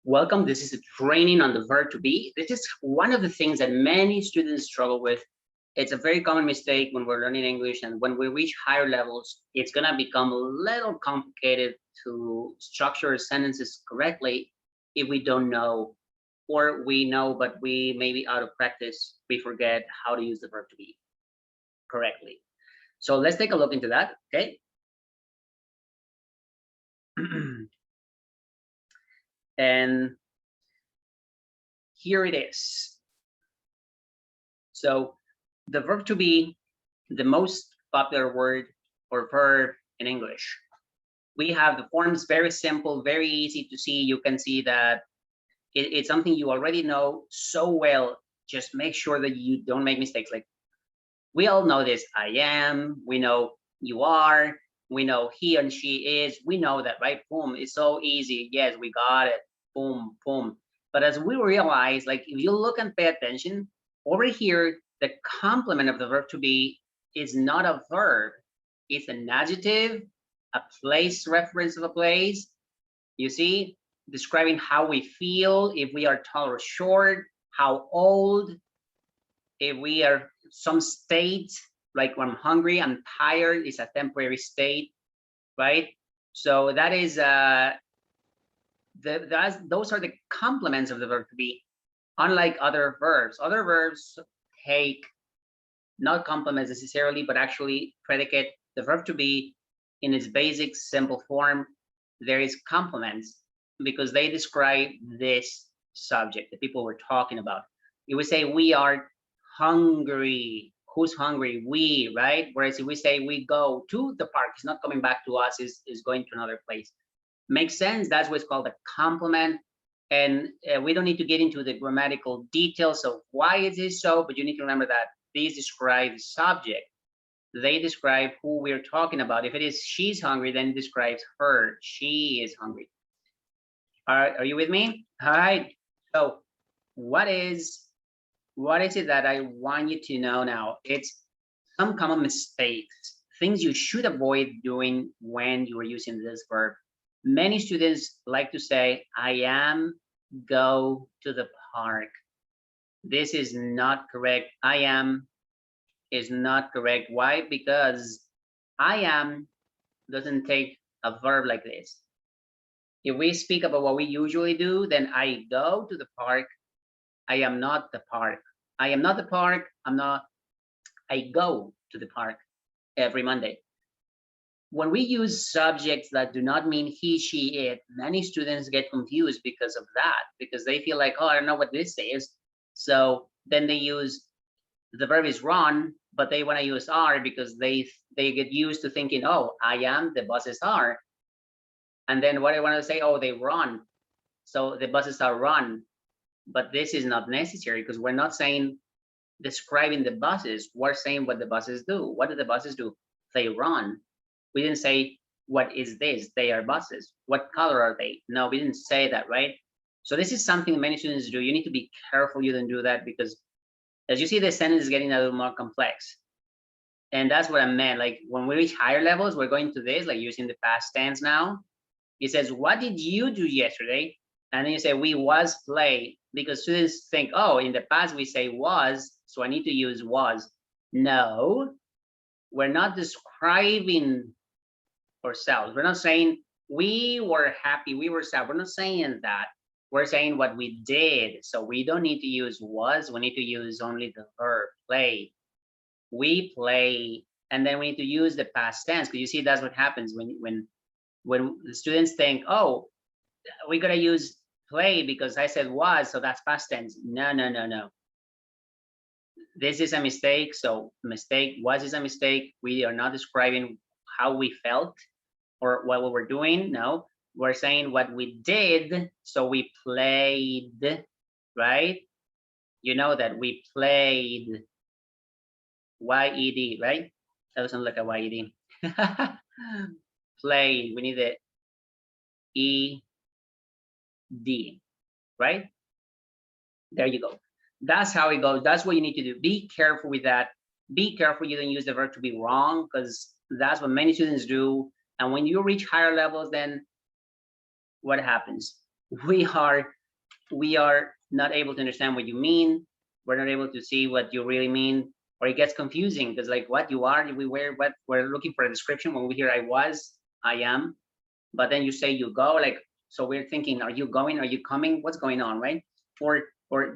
Welcome. This is a training on the verb to be. This is one of the things that many students struggle with. It's a very common mistake when we're learning English, and when we reach higher levels, it's gonna become a little complicated to structure sentences correctly if we don't know, or we know, but we maybe out of practice, we forget how to use the verb to be correctly. So let's take a look into that, okay? And here it is. So the verb to be, the most popular word or verb in English. We have the forms very simple, very easy to see. You can see that it's something you already know so well. Just make sure that you don't make mistakes. Like, we all know this. I am, we know you are, we know he and she is, we know that, right? Boom, it's so easy. Yes, we got it. Boom, boom. But as we realize, like, if you look and pay attention, over here, the complement of the verb to be is not a verb. It's an adjective, a place reference of a place. You see, describing how we feel, if we are tall or short, how old, if we are some state, like when I'm hungry, I'm tired, is a temporary state, right? So that is those are the complements of the verb to be, unlike other verbs. Other verbs take not complements necessarily, but actually predicate. The verb to be in its basic simple form, there is complements because they describe this subject, the people we're talking about. You would say we are hungry. Who's hungry? We, right? Whereas if we say we go to the park, it's not coming back to us, is going to another place. Makes sense. That's what's called a complement. And we don't need to get into the grammatical details of why it is so, but you need to remember that these describe the subject. They describe who we're talking about. If it is she's hungry, then it describes her. She is hungry. All right, are you with me? All right. So what is it that I want you to know now? It's some common mistakes, things you should avoid doing when you are using this verb. Many students like to say, I am, go to the park. This is not correct. I am is not correct. Why? Because I am doesn't take a verb like this. If we speak about what we usually do, then I go to the park. I am not the park. I am not the park. I go to the park every Monday. When we use subjects that do not mean he, she, it, many students get confused because of that, because they feel like, oh, I don't know what this is. So then they use, the verb is run, but they want to use are because they get used to thinking, oh, I am, the buses are. And then what I want to say, oh, they run. So the buses are run. But this is not necessary because we're not saying describing the buses. We're saying what the buses do. What do the buses do? They run. We didn't say, what is this? They are buses. What color are they? No, we didn't say that, right? So this is something many students do. You need to be careful you don't do that, because as you see, the sentence is getting a little more complex. And that's what I meant. Like when we reach higher levels, we're going to this, like using the past tense now. It says, what did you do yesterday? And then you say, we was play, because students think, oh, in the past we say was, so I need to use was. No, we're not describing ourselves. We're not saying we were happy, we were sad. We're not saying that. We're saying what we did. So we don't need to use was, we need to use only the verb play. We play, and then we need to use the past tense, because you see that's what happens when the students think, oh, we gotta use play because I said was, so that's past tense. No, no, no, no. This is a mistake. So mistake, was is a mistake. We are not describing how we felt or what we were doing. No, we're saying what we did. So we played, right? You know that we played. Y-E-D, right? That doesn't look like a Y-E-D. Played, we need the E-D, right? There you go. That's how it goes. That's what you need to do. Be careful with that. Be careful you don't use the verb to be wrong, because that's what many students do. And when you reach higher levels, then what happens? we are not able to understand what you mean. We're not able to see what you really mean, or it gets confusing because like what you are, we were, what we're looking for a description. When we hear I was, I am, but then you say you go, like, so we're thinking, are you going? Are you coming? What's going on, right? Or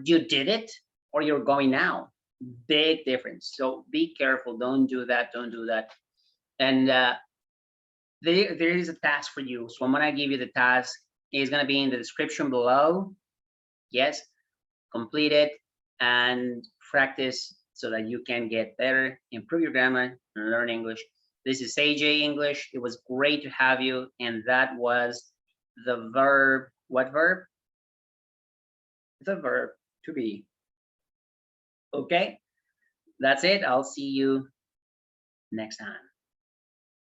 you did it, or you're going now. Big difference. So be careful. Don't do that. Don't do that. And there is a task for you. So I'm gonna give you the task. It's gonna be in the description below. Yes, complete it and practice so that you can get better, improve your grammar, and learn English. This is AJ English. It was great to have you. And that was the verb. What verb? The verb to be. Okay, that's it. I'll see you next time.